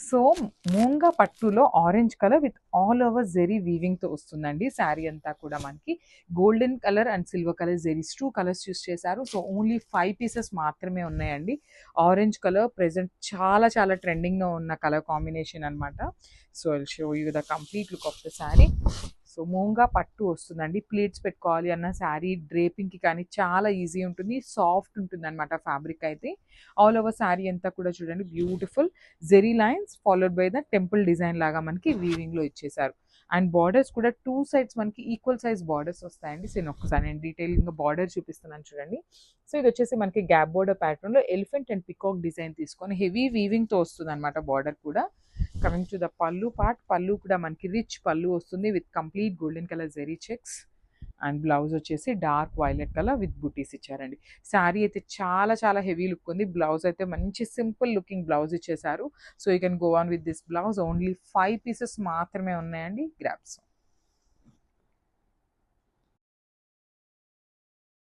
So moonga పట్టులో orange colour with all over zari weaving తో వస్తుందండి. శారీ అంతా కూడా మనకి golden colour and silver colour zaris 2 colours use చేశారు. సో ఓన్లీ 5 పీసెస్ మాత్రమే ఉన్నాయండి. ఆరెంజ్ కలర్ ప్రెజెంట్ చాలా చాలా ట్రెండింగ్ లో ఉన్న కలర్ కాంబినేషన్ అన్నమాట. So I will show you the complete look of the sari. సో మూంగా పట్టు వస్తుందండి. ప్లీట్స్ పెట్టుకోవాలి అన్న శారీ డ్రేపింగ్కి కానీ చాలా ఈజీ ఉంటుంది. సాఫ్ట్ ఉంటుంది అనమాట ఫ్యాబ్రిక్ అయితే. ఆల్ ఓవర్ శారీ అంతా కూడా చూడండి beautiful zari lines followed by the temple design లాగా మనకి వీవింగ్ లో ఇచ్చేసారు. అండ్ బార్డర్స్ కూడా 2 సైడ్స్ మనకి ఈక్వల్ సైజ్ బార్డర్స్ వస్తాయండి. సో నేను ఒక్కసారి నేను డీటెయిలింగ్ బార్డర్ చూపిస్తున్నాను చూడండి. సో ఇది వచ్చేసి మనకి గ్యాప్ బోర్డర్ ప్యాటర్న్ లో ఎలిఫెంట్ అండ్ పికాక్ డిజైన్ తీసుకొని హెవీ వీవింగ్ తో వస్తుంది అనమాట బార్డర్ కూడా. Coming to the pallu part, pallu కూడా మనకి రిచ్ పల్లు వస్తుంది with complete golden colour zari checks. And blouse వచ్చేసి dark violet colour with butis ఇచ్చారండి. శారీ అయితే చాలా చాలా హెవీ లుక్ ఉంది. బ్లౌజ్ అయితే మంచి సింపుల్ లుకింగ్ బ్లౌజ్ ఇచ్చేసారు. So you can go on with this blouse. Only 5 pieces మాత్రమే ఉన్నాయండి. గ్రాప్స్.